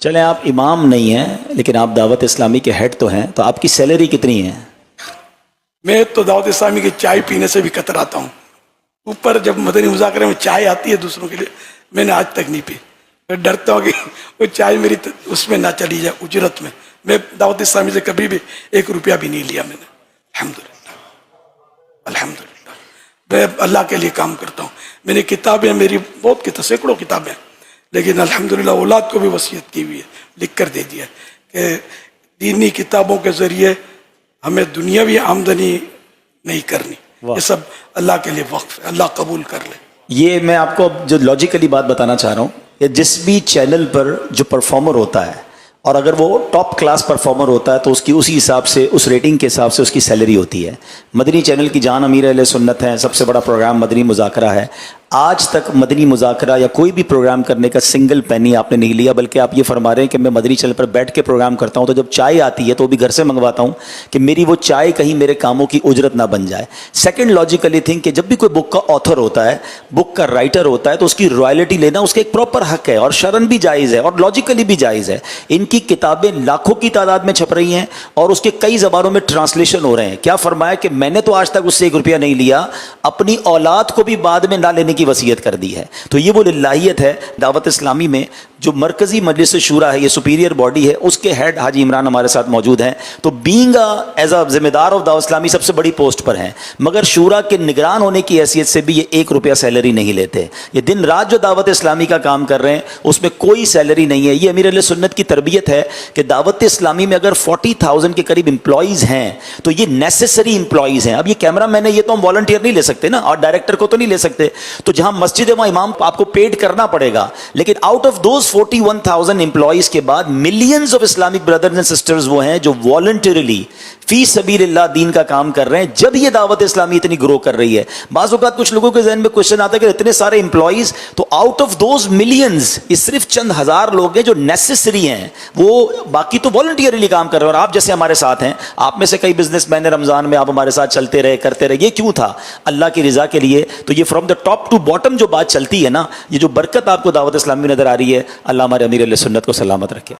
چلیں آپ امام نہیں ہیں لیکن آپ دعوت اسلامی کے ہیڈ تو ہیں، تو آپ کی سیلری کتنی ہے؟ میں تو دعوت اسلامی کی چائے پینے سے بھی کتراتا ہوں. اوپر جب مدنی مذاکرے میں چائے آتی ہے دوسروں کے لیے، میں نے آج تک نہیں پی. میں ڈرتا ہوں کہ وہ چائے میری اس میں نہ چلی جائے اجرت میں. میں دعوت اسلامی سے کبھی بھی 1 روپیہ بھی نہیں لیا میں نے. الحمدللہ الحمدللہ. میں اللہ کے لیے کام کرتا ہوں. میری کتابیں میری بہت سینکڑوں کتابیں، لیکن الحمدللہ اولاد کو بھی وصیت کی ہوئی ہے، لکھ کر دے دیا کہ دینی کتابوں کے ذریعے ہمیں دنیاوی آمدنی نہیں کرنی. یہ سب اللہ کے لیے وقف ہے، اللہ قبول کر لے. یہ میں آپ کو جو لاجیکلی بات بتانا چاہ رہا ہوں کہ جس بھی چینل پر جو پرفارمر ہوتا ہے، اور اگر وہ ٹاپ کلاس پرفارمر ہوتا ہے تو اس کی اسی حساب سے، اس ریٹنگ کے حساب سے اس کی سیلری ہوتی ہے. مدنی چینل کی جان امیر اہل سنت ہے، سب سے بڑا پروگرام مدنی مذاکرہ ہے. آج تک مدنی مذاکرہ یا کوئی بھی پروگرام کرنے کا سنگل پینی آپ نے نہیں لیا، بلکہ آپ یہ فرما رہے ہیں کہ میں مدنی چینل پر بیٹھ کے پروگرام کرتا ہوں تو جب چائے آتی ہے تو بھی گھر سے منگواتا ہوں کہ میری وہ چائے کہیں میرے کاموں کی اجرت نہ بن جائے. سیکنڈ لاجیکلی تھنک کہ جب بھی کوئی بک کا آتھر ہوتا ہے، بک کا رائٹر ہوتا ہے، تو اس کی رائلٹی لینا اس کا ایک پراپر حق ہے، اور شرعن بھی جائز ہے اور لاجیکلی بھی جائز ہے. ان کی کتابیں لاکھوں کی تعداد میں چھپ رہی ہیں اور اس کے کئی زبانوں میں ٹرانسلیشن ہو رہے ہیں. کیا فرمایا کہ میں نے تو آج تک اس سے 1 روپیہ نہیں لیا، اپنی اولاد کو بھی بعد میں نہ لینے کی وصیت کر دی ہے. تو یہ وہ للہیت ہے دعوت اسلامی میں. جو مرکزی مجلس شورا ہے، یہ سپیریئر باڈی ہے، اس کے ہیڈ حاجی عمران ہمارے ساتھ موجود ہیں. تو بینگ ایز اے ذمہ دار آف دعوت اسلامی سب سے بڑی پوسٹ پر ہیں، مگر شورا کے نگران ہونے کی حیثیت سے بھی یہ 1 روپیہ سیلری نہیں لیتے. یہ دن رات جو دعوت اسلامی کا کام کر رہے ہیں اس میں کوئی سیلری نہیں ہے. یہ امیر اہل سنت کی تربیت ہے کہ دعوت اسلامی میں اگر 40,000 کے قریب امپلائیز ہیں تو یہ نیسسری امپلائیز ہیں. اب یہ کیمرہ مین ہے، یہ تو ہم والنٹیئر نہیں لے سکتے نا، اور ڈائریکٹر کو تو نہیں لے سکتے. تو جہاں مسجد ہے وہاں امام آپ کو پیڈ کرنا پڑے گا. لیکن آؤٹ آف دوز 41,000 امپلائیز کے بعد millions of Islamic brothers and sisters وہ ہیں جو والنٹریلی فی سبیل اللہ دین کا کام کر رہے ہیں. جب یہ دعوت اسلامی اتنی گرو کر رہی ہے، بعض اوقات کچھ لوگوں کے ذہن میں کوشچن آتا ہے کہ اتنے سارے امپلائیز، تو آؤٹ آف دوز ملینز یہ صرف چند ہزار لوگ ہیں جو نیسسری ہیں، وہ باقی تو والنٹیئرلی کام کر رہے ہیں. اور آپ جیسے ہمارے ساتھ ہیں، آپ میں سے کئی بزنس مین رمضان میں آپ ہمارے ساتھ چلتے رہے، کرتے رہے. یہ کیوں تھا؟ اللہ کی رضا کے لیے. تو یہ from the top to bottom جو بات چلتی ہے نا، یہ جو برکت آپ کو دعوت اسلامی میں نظر آ رہی ہے، اللہ ہمارے امیر اہل سنت کو سلامت رکھے.